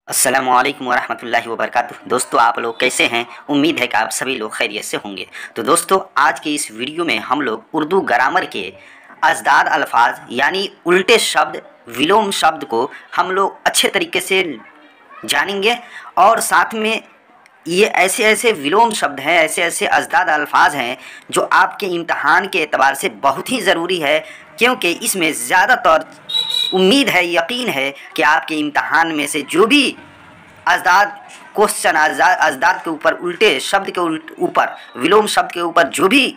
अस्सलामुअलैकुम वरहमतुल्लाहि वबरकातुहू। दोस्तों, आप लोग कैसे हैं? उम्मीद है कि आप सभी लोग खैरियत से होंगे। तो दोस्तों, आज के इस वीडियो में हम लोग उर्दू ग्रामर के अज़दाद अल्फाज यानी उल्टे शब्द, विलोम शब्द को हम लोग अच्छे तरीके से जानेंगे। और साथ में ये ऐसे ऐसे विलोम शब्द हैं, ऐसे ऐसे अज़दाद अल्फाज हैं जो आपके इम्तहान के एतबार से बहुत ही ज़रूरी है, क्योंकि इसमें ज़्यादातर उम्मीद है, यकीन है कि आपके इम्तहान में से जो भी अज़दाद क्वेश्चन, अज़दाद के ऊपर, उल्टे शब्द के ऊपर, विलोम शब्द के ऊपर जो भी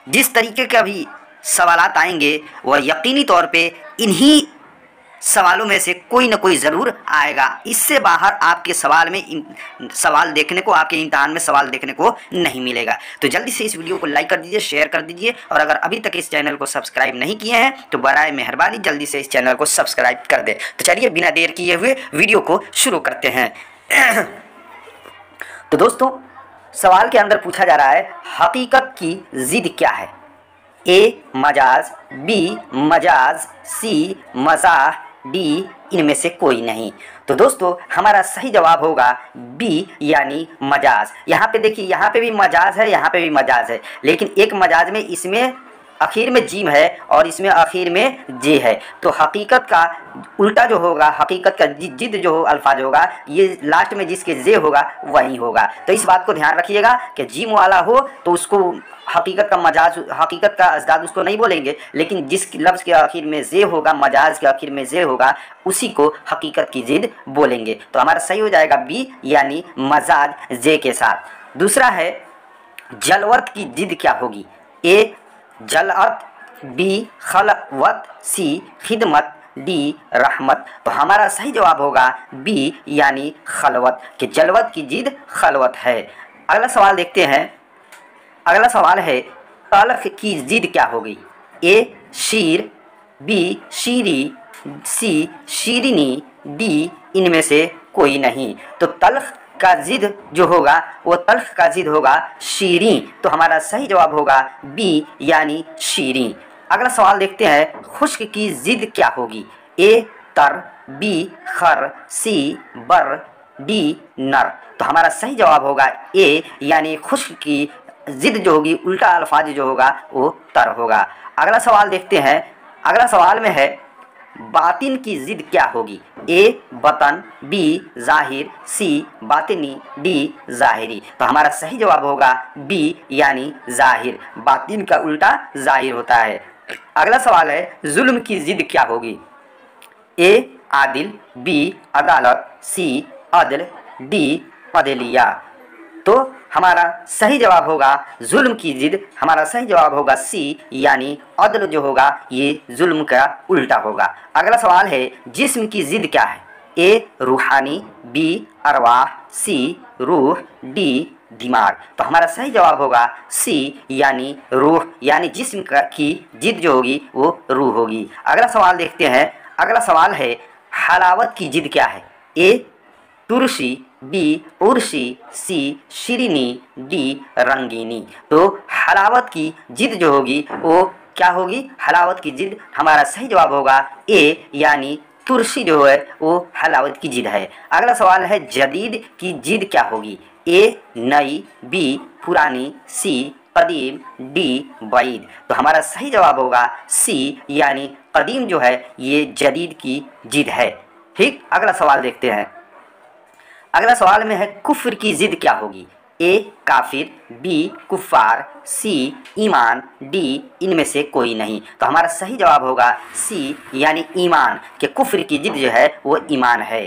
जिस तरीके का भी सवालात आएंगे वह यकीनी तौर पे इन्हीं सवालों में से कोई ना कोई ज़रूर आएगा। इससे बाहर आपके सवाल देखने को, आपके इम्तहान में सवाल देखने को नहीं मिलेगा। तो जल्दी से इस वीडियो को लाइक कर दीजिए, शेयर कर दीजिए, और अगर अभी तक इस चैनल को सब्सक्राइब नहीं किए हैं तो बराए मेहरबानी जल्दी से इस चैनल को सब्सक्राइब कर दें। तो चलिए बिना देर किए हुए वीडियो को शुरू करते हैं। तो दोस्तों, सवाल के अंदर पूछा जा रहा है, हकीकत की ज़िद क्या है? ए मजाज, बी मजाज, सी मजाह, डी इनमें से कोई नहीं। तो दोस्तों, हमारा सही जवाब होगा बी यानी मजाज। यहाँ पे देखिए, यहाँ पे भी मजाज है, यहाँ पे भी मजाज है, लेकिन एक मजाज में इसमें आखिर में जीम है और इसमें आखिर में जे है। तो हकीकत का उल्टा जो होगा, हकीकत का जिद जो अल्फाज होगा, ये लास्ट में जिसके जे होगा वही होगा। तो इस बात को ध्यान रखिएगा कि जीम वाला हो तो उसको हकीकत का मजाज, हकीकत का अज़दाद उसको नहीं बोलेंगे, लेकिन जिस लफ्ज़ के आखिर में जे होगा, मजाज के आखिर में जे होगा, उसी को हकीकत की जिद बोलेंगे। तो हमारा सही हो जाएगा बी यानी मजाज जे के साथ। दूसरा है, जलवत की जिद क्या होगी? ए जलअत, बी खलवत, सी खिदमत, डी रहमत। तो हमारा सही जवाब होगा बी यानी खलवत, कि जलवत की जिद खलवत है। अगला सवाल देखते हैं। अगला सवाल है, तल्ख की जिद क्या होगी? ए शीर, बी शीरी, सी शीरिनी, डी इनमें से कोई नहीं। तो तल्ख का जिद जो होगा वो तल्ख का जिद होगा शीरी। तो हमारा सही जवाब होगा बी यानी शीरी। अगला सवाल देखते हैं, खुश्क की जिद क्या होगी? ए तर, बी खर, सी बर, डी नर। तो हमारा सही जवाब होगा ए यानी खुश्क की जिद जो होगी, उल्टा अल्फाज जो होगा वो तर होगा। अगला सवाल देखते हैं। अगला सवाल में है, बातिन की जिद क्या होगी? ए बतन, बी जाहिर, सी बातिनी, डी जाहिरी। तो हमारा सही जवाब होगा बी यानी जाहिर। बातिन का उल्टा जाहिर होता है। अगला सवाल है, जुल्म की जिद क्या होगी? ए आदिल, बी अदालत, सी अदल, डी अदलिया। तो हमारा सही जवाब होगा जुल्म की जिद, हमारा सही जवाब होगा सी यानी अदल जो होगा ये जुल्म का उल्टा होगा। अगला सवाल है, जिस्म की जिद क्या है? ए रूहानी, बी अरवाह, सी रूह, डी दिमाग। तो हमारा सही जवाब होगा सी यानी रूह, यानी जिस्म की जिद जो होगी वो रूह होगी। अगला सवाल देखते हैं। अगला सवाल है, हलावत की जिद क्या है? ए तुरशी, बी उर्शी, सी शिरीनी, डी रंगीनी। तो हलावत की जिद जो होगी वो क्या होगी? हलावत की जिद हमारा सही जवाब होगा ए यानी तुरशी जो है वो हलावत की जिद है। अगला सवाल है, जदीद की जिद क्या होगी? ए नई, बी पुरानी, सी कदीम, डी बैद। तो हमारा सही जवाब होगा सी यानी कदीम जो है ये जदीद की जिद है। ठीक, अगला सवाल देखते हैं। अगला सवाल में है, कुफ्र की जिद क्या होगी? ए काफिर, बी कुफ़ार, सी ईमान, डी इनमें से कोई नहीं। तो हमारा सही जवाब होगा सी यानी ईमान, कि कुफ्र की जिद जो है वो ईमान है।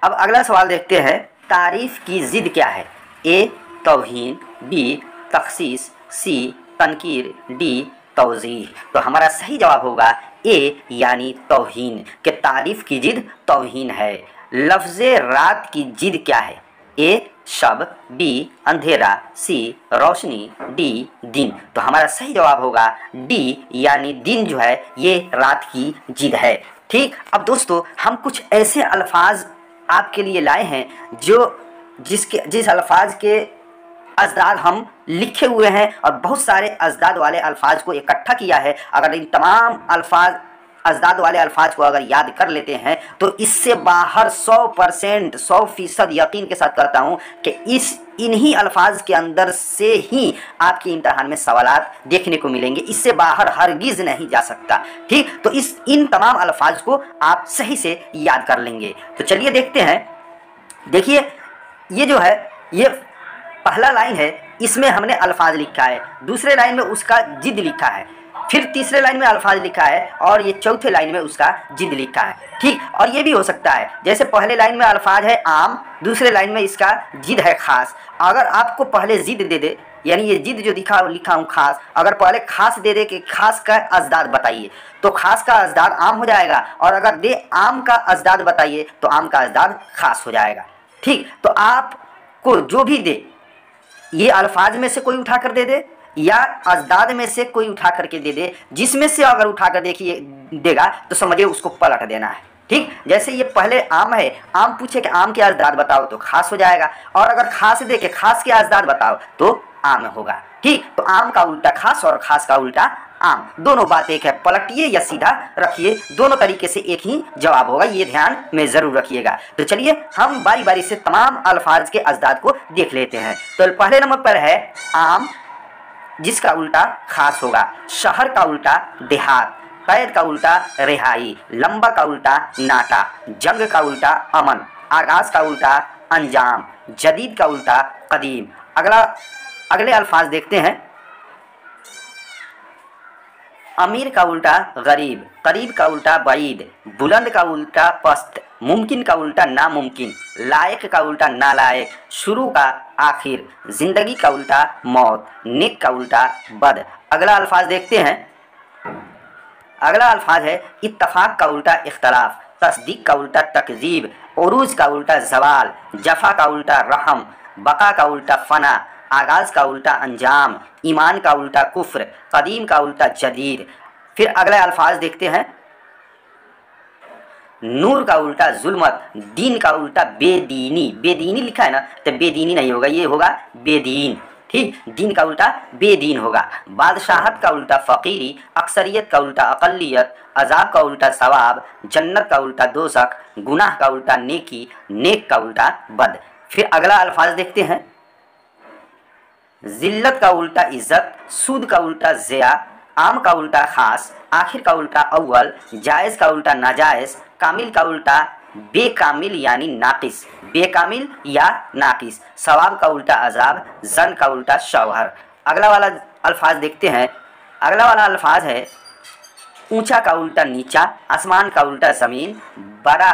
अब अगला सवाल देखते हैं, तारीफ़ की जिद क्या है? ए तौहीन, बी तखसीस, सी तनकीर, डी तौज़ीह। तो हमारा सही जवाब होगा ए यानी तौहीन, कि तारीफ़ की जिद तौहीन है। लफ्ज़े रात की जिद क्या है? ए शब, बी अंधेरा, सी रोशनी, डी दिन। तो हमारा सही जवाब होगा डी यानी दिन जो है ये रात की जिद है। ठीक, अब दोस्तों, हम कुछ ऐसे अल्फाज आपके लिए लाए हैं जिस अल्फाज के अज़दाद हम लिखे हुए हैं और बहुत सारे अज़दाद वाले अल्फाज को इकट्ठा किया है। अगर इन तमाम अल्फाज अजदाद वाले अल्फाज को अगर याद कर लेते हैं तो इससे बाहर 100% 100% यकीन के साथ करता हूँ कि इन्हीं अल्फाज के अंदर से ही आपके इम्तहान में सवालात देखने को मिलेंगे, इससे बाहर हरगिज़ नहीं जा सकता। ठीक, तो इन तमाम अल्फाज को आप सही से याद कर लेंगे। तो चलिए देखते हैं। देखिए ये जो है, ये पहला लाइन है, इसमें हमने अल्फाज लिखा है, दूसरे लाइन में उसका जिद लिखा है, फिर तीसरे लाइन में अल्फाज लिखा है और ये चौथे लाइन में उसका जिद लिखा है। ठीक, और ये भी हो सकता है जैसे पहले लाइन में अल्फाज है आम, दूसरे लाइन में इसका जिद है खास। अगर आपको पहले जिद दे दे, यानी ये जिद जो लिखा हूँ खास, अगर पहले खास दे दे कि खास का अजदाद बताइए तो खास का अजदाद आम हो जाएगा, और अगर दे आम का अजदाद बताइए तो आम का अजदाद खास हो जाएगा। ठीक, तो आपको जो भी दे, ये अल्फाज में से कोई उठा कर दे दे या अजदाद में से कोई उठा करके दे दे, जिसमें से अगर उठा कर देखिए देगा तो समझिए उसको पलट देना है। ठीक, जैसे ये पहले आम है, आम पूछे कि आम के अजदाद बताओ तो खास हो जाएगा, और अगर खास दे के खास के अजदाद बताओ तो आम होगा। ठीक, तो आम का उल्टा खास और खास का उल्टा आम, दोनों बात एक है। पलटिए या सीधा रखिए, दोनों तरीके से एक ही जवाब होगा, ये ध्यान में ज़रूर रखिएगा। तो चलिए हम बारी बारी से तमाम अल्फाज के अजदाद को देख लेते हैं। तो पहले नंबर पर है आम, जिसका उल्टा खास होगा। शहर का उल्टा देहात, कैद का उल्टा रिहाई, लंबा का उल्टा नाटा, जंग का उल्टा अमन, आगाज का उल्टा अंजाम, जदीद का उल्टा कदीम। अगले अल्फाज देखते हैं। अमीर का उल्टा गरीब, करीब का उल्टा बाईद, बुलंद का उल्टा पस्त, मुमकिन का उल्टा नामुमकिन, लायक का उल्टा नालायक, शुरू का आखिर, जिंदगी का उल्टा मौत, नेक का उल्टा बद। अगला अल्फाज देखते हैं। अगला अल्फाज है इत्तफाक का उल्टा इख्तलाफ, तस्दीक का उल्टा तकजीब, उरूज का उल्टा जवाल, जफा का उल्टा रहम, बका का उल्टा फना, आगाज का उल्टा अंजाम, ईमान का उल्टा कुफ्र, कदीम का उल्टा जदीद। फिर अगले अल्फाज देखते हैं। नूर का उल्टा जुल्मत, दीन का उल्टा बेदीनी, बेदीनी लिखा है ना तो बेदीनी नहीं होगा, ये होगा बेदीन। ठीक, दीन का उल्टा बेदीन होगा। बादशाहत का उल्टा फ़कीरी, अक्सरियत का उल्टा अक़ल्लियत, अज़ाब का उल्टा सवाब, जन्नत का उल्टा दोज़ख, गुनाह का उल्टा नेकी, नेक का उल्टा बद। फिर अगला अल्फाज देखते हैं। जिल्लत का उल्टा इज़्ज़त, सूद का उल्टा ज़िया, आम का उल्टा खास, आखिर का उल्टा अव्वल, जायज़ का उल्टा नाजायज़, कामिल का उल्टा बेकामिल यानी नाकिस, बेकामिल या नाकिस, सवाब का उल्टा अजाब, जन का उल्टा शौहर। अगला वाला अल्फाज देखते हैं। अगला वाला अल्फाज है ऊंचा का उल्टा नीचा, आसमान का उल्टा ज़मीन, बड़ा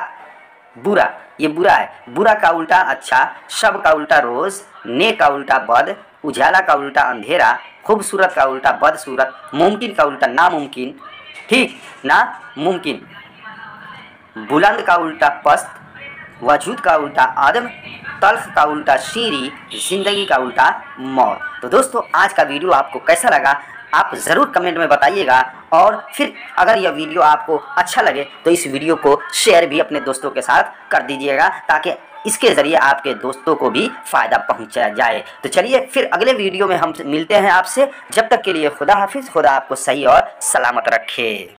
बुरा, ये बुरा है, बुरा का उल्टा अच्छा, शब का उल्टा रोज़, ने का उल्टा बद, उजाला का उल्टा अंधेरा, खूबसूरत का उल्टा बदसूरत, मुमकिन का उल्टा नामुमकिन, ठीक ना मुमकिन, बुलंद का उल्टा पस्त, वजूद का उल्टा आदम, तल्ख का उल्टा शीरी, ज़िंदगी का उल्टा मौत। तो दोस्तों आज का वीडियो आपको कैसा लगा आप ज़रूर कमेंट में बताइएगा, और फिर अगर यह वीडियो आपको अच्छा लगे तो इस वीडियो को शेयर भी अपने दोस्तों के साथ कर दीजिएगा, ताकि इसके ज़रिए आपके दोस्तों को भी फ़ायदा पहुंचाया जाए। तो चलिए फिर अगले वीडियो में हम मिलते हैं आपसे। जब तक के लिए खुदा हाफिज़, खुदा आपको सही और सलामत रखे।